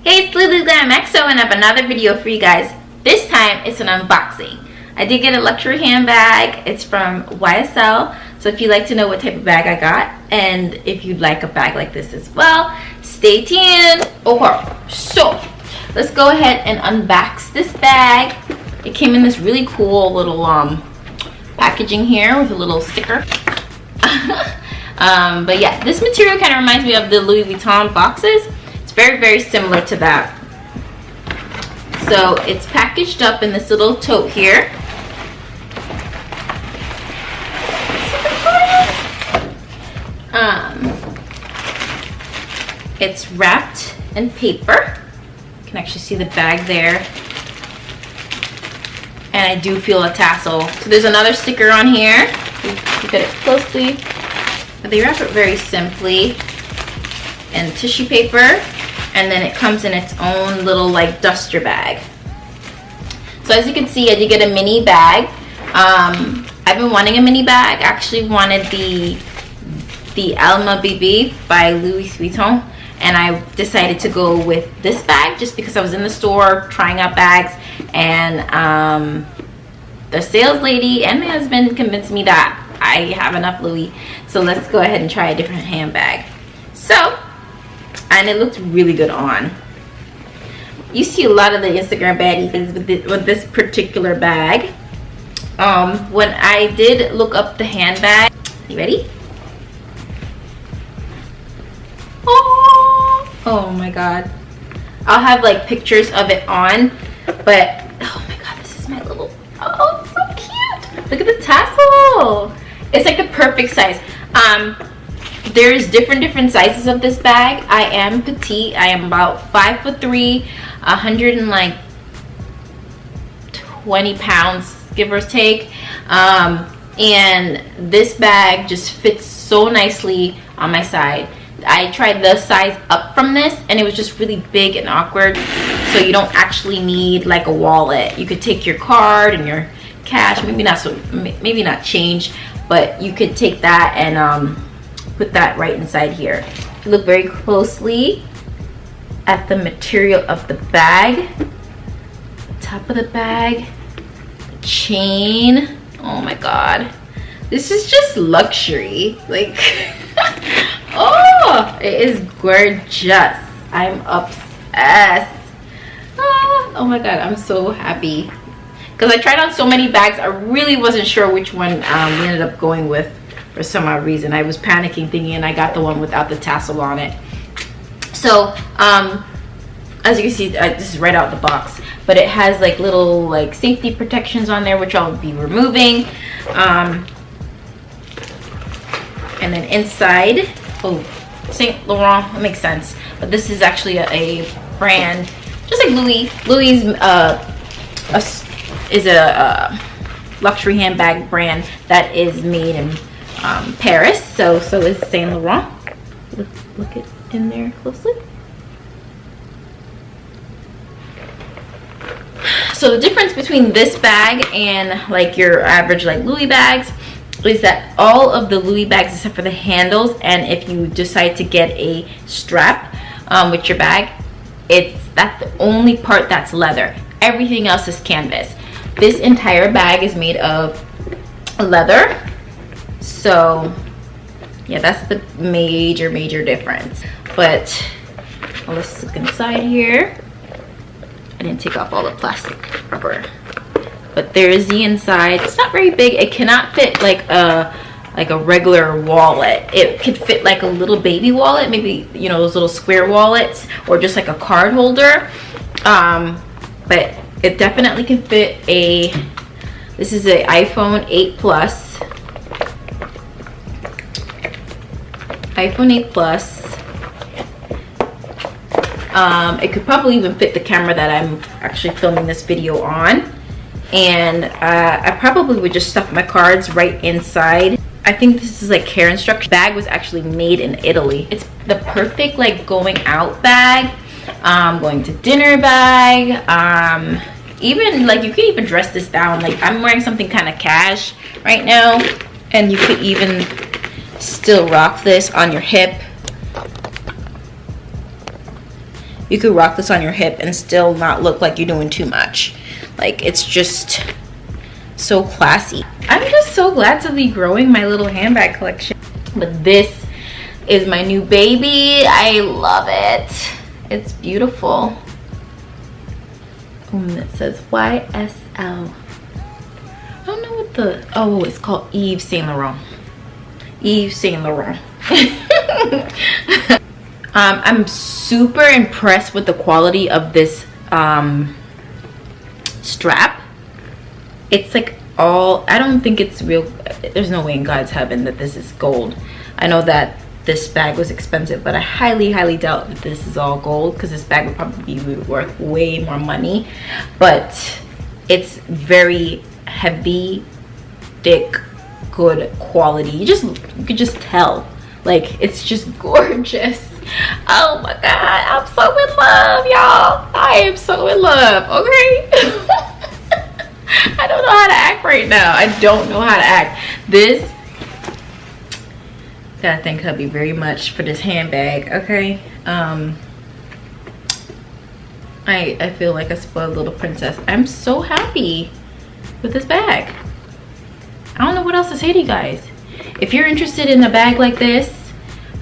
Hey, it's leleGLAMXO and I have another video for you guys. This time it's an unboxing. I did get a luxury handbag. It's from YSL. So if you'd like to know what type of bag I got and if you'd like a bag like this as well, stay tuned. Okay, so let's go ahead and unbox this bag. It came in this really cool little packaging here with a little sticker. But yeah, this material kind of reminds me of the Louis Vuitton boxes. It's very similar to that. So it's packaged up in this little tote here. It's wrapped in paper. You can actually see the bag there. And I do feel a tassel. So there's another sticker on here. Look at it closely. But they wrap it very simply in tissue paper. And then it comes in its own little like duster bag. So as you can see, I did get a mini bag. I've been wanting a mini bag. I actually wanted the Alma BB by Louis Vuitton, and I decided to go with this bag just because I was in the store trying out bags, and the sales lady and my husband convinced me that I have enough Louis, so let's go ahead and try a different handbag. So, and it looked really good on. You see a lot of the Instagram baddies with this particular bag. When I did look up the handbag, you ready? Oh my god. I'll have like pictures of it on, but oh my god, this is my little, oh, so cute. Look at the tassel. It's like the perfect size. There's different sizes of this bag. I am petite. I am about 5'3", 120 pounds, give or take. And this bag just fits so nicely on my side. I tried the size up from this and it was just really big and awkward, so you don't actually need like a wallet. You could take your card and your cash, maybe not change, but you could take that and put that right inside here. If you look very closely at the material of the bag, the top of the bag, the chain, oh my god, this is just luxury, like oh, it is gorgeous. I'm obsessed. Oh my god, I'm so happy because I tried on so many bags. I really wasn't sure which one we ended up going with for some odd reason. I was panicking thinking I got the one without the tassel on it. So as you can see, this is right out the box, but it has like little like safety protections on there, which I'll be removing. And then inside, oh, St. Laurent, that makes sense. But this is actually a brand, just like Louis. Louis is a luxury handbag brand that is made in Paris. So is Saint Laurent. Look it in there closely. So the difference between this bag and like your average like Louis bags is that all of the Louis bags except for the handles, and if you decide to get a strap with your bag, that's the only part that's leather. Everything else is canvas. This entire bag is made of leather. So yeah, that's the major difference. But let's look inside here. I didn't take off all the plastic rubber, but there is the inside. It's not very big. It cannot fit like a regular wallet. It could fit like a little baby wallet, maybe, you know, those little square wallets, or just like a card holder. But it definitely can fit a, this is an iPhone 8 Plus. iPhone 8 Plus. It could probably even fit the camera that I'm actually filming this video on. And I probably would just stuff my cards right inside. I think this is like care instruction. The bag was actually made in Italy. It's the perfect like going out bag, going to dinner bag. Even like you could even dress this down. Like I'm wearing something kind of cash right now, and you could even still rock this on your hip. You could rock this on your hip and still not look like you're doing too much. Like, it's just so classy. I'm just so glad to be growing my little handbag collection. But this is my new baby. I love it. It's beautiful. It says YSL. I don't know what the, oh, it's called Yves Saint Laurent. Yves Saint Laurent. I'm super impressed with the quality of this strap. It's like all, I don't think it's real. There's no way in God's heaven that this is gold. I know that this bag was expensive, but I highly doubt that this is all gold, because this bag would probably be worth way more money. But it's very heavy, thick, good quality. You could just tell. Like, it's just gorgeous. Oh my God, I'm so in love, y'all. I am so in love, okay? I don't know how to act right now. I don't know how to act. This, gotta thank hubby very much for this handbag, okay? I feel like a spoiled little princess. I'm so happy with this bag. I don't know what else to say to you guys. If you're interested in a bag like this,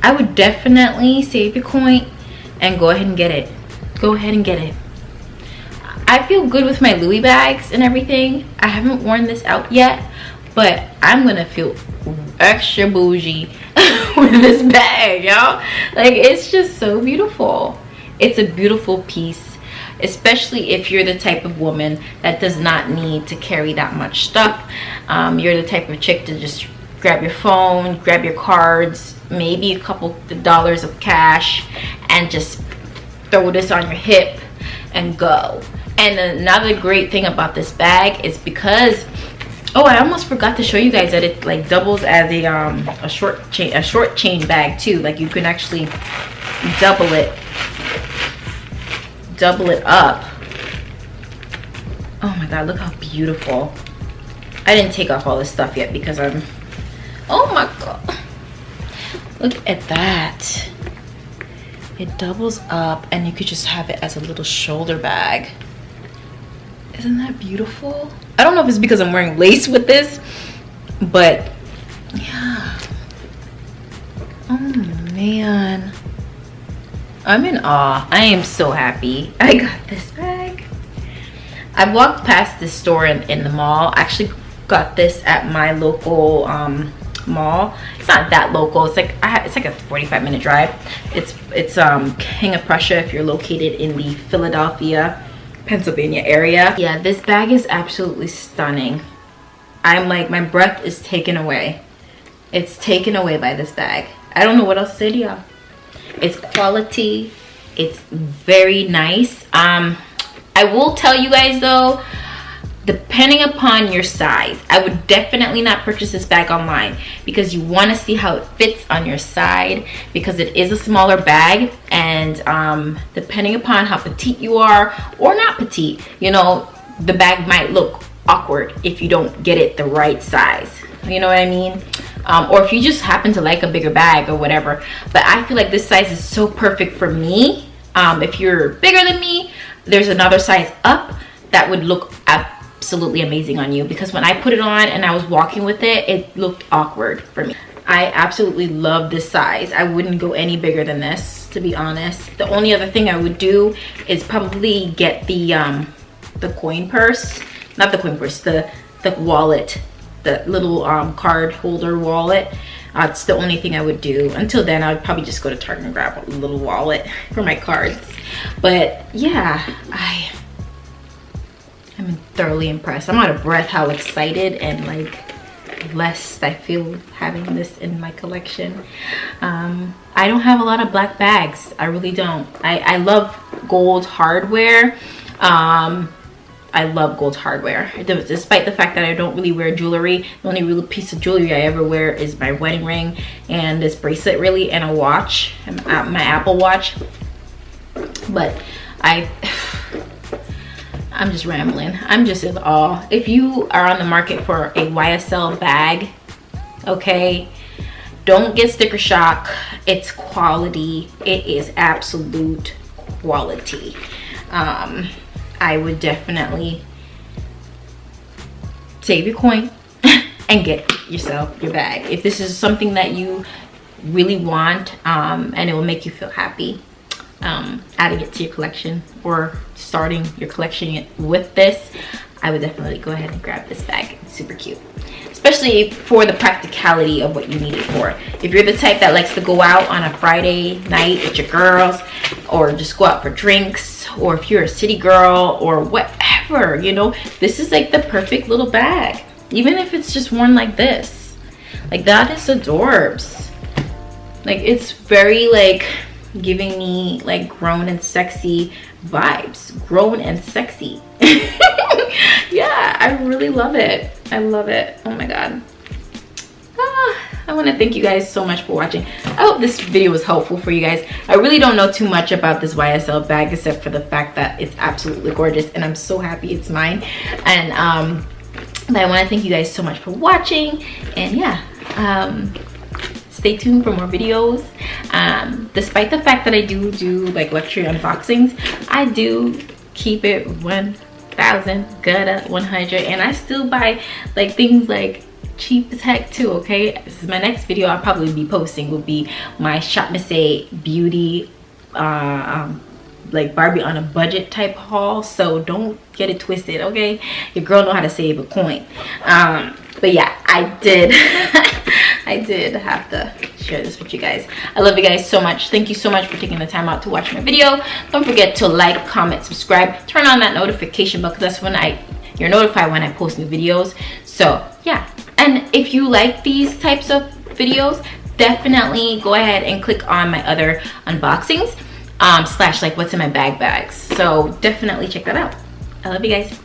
I would definitely save your coin and go ahead and get it. Go ahead and get it. I feel good with my Louis bags and everything. I haven't worn this out yet, but I'm gonna feel extra bougie with this bag, y'all. Like, it's just so beautiful. It's a beautiful piece, especially if you're the type of woman that does not need to carry that much stuff. You're the type of chick to just grab your phone, grab your cards, maybe a couple of dollars of cash, and just throw this on your hip and go. And another great thing about this bag is because, oh, I almost forgot to show you guys that it like doubles as a short chain bag too. Like, you can actually double it up. Oh my God, look how beautiful. I didn't take off all this stuff yet because I'm, oh my God, look at that. It doubles up and you could just have it as a little shoulder bag. Isn't that beautiful? I don't know if it's because I'm wearing lace with this, but yeah. Oh man, I'm in awe. I am so happy I got this bag. I walked past this store in the mall. I actually got this at my local mall. It's not that local. It's like a 45-minute drive. It's King of Prussia if you're located in the Philadelphia, Pennsylvania area. Yeah, this bag is absolutely stunning. I'm like, my breath is taken away. It's taken away by this bag. I don't know what else to say to y'all. It's quality. It's very nice. I will tell you guys though, depending upon your size, I would definitely not purchase this bag online, because you want to see how it fits on your side, because it is a smaller bag, and depending upon how petite you are or not petite, you know, the bag might look awkward if you don't get it the right size. You know what I mean? Or if you just happen to like a bigger bag or whatever. But I feel like this size is so perfect for me. If you're bigger than me, there's another size up that would look absolutely amazing on you, because when I put it on and I was walking with it, it looked awkward for me. I absolutely love this size. I wouldn't go any bigger than this, to be honest. The only other thing I would do is probably get the coin purse, not the coin purse, the wallet, the little card holder wallet. It's the only thing I would do. Until then, I would probably just go to Target and grab a little wallet for my cards. But yeah, I'm thoroughly impressed. I'm out of breath how excited and like blessed I feel having this in my collection. I don't have a lot of black bags. I really don't. I love gold hardware. I love gold hardware, despite the fact that I don't really wear jewelry. The only real piece of jewelry I ever wear is my wedding ring and this bracelet, really, and a watch, my Apple Watch. But I'm just rambling. I'm just in awe. If you are on the market for a YSL bag, okay, don't get sticker shock. It's quality. It is absolute quality. I would definitely save your coin and get yourself your bag if this is something that you really want, and it will make you feel happy. Adding it to your collection or starting your collection with this, I would definitely go ahead and grab this bag. It's super cute, especially for the practicality of what you need it for. If you're the type that likes to go out on a Friday night with your girls, or just go out for drinks, or if you're a city girl or whatever, you know, this is like the perfect little bag. Even if it's just worn like this, like that is adorbs. Like, it's very like giving me like grown and sexy vibes. Grown and sexy. Yeah, I really love it. I love it. Oh my god. I want to thank you guys so much for watching. I hope this video was helpful for you guys. I really don't know too much about this YSL bag except for the fact that it's absolutely gorgeous and I'm so happy it's mine. And but I want to thank you guys so much for watching, and yeah, stay tuned for more videos. Despite the fact that I do like luxury unboxings, I do keep it 1000 good 100, and I still buy like things like cheap as heck too. Okay, this is my next video I'll probably be posting, will be my Shop Missy beauty like Barbie on a budget type haul, so don't get it twisted, okay? Your girl know how to save a coin. But yeah, I did I did have to share this with you guys. I love you guys so much. Thank you so much for taking the time out to watch my video. Don't forget to like, comment, subscribe, turn on that notification bell, because that's when you're notified when I post new videos. So yeah, and if you like these types of videos, definitely go ahead and click on my other unboxings slash like what's in my bags. So definitely check that out. I love you guys.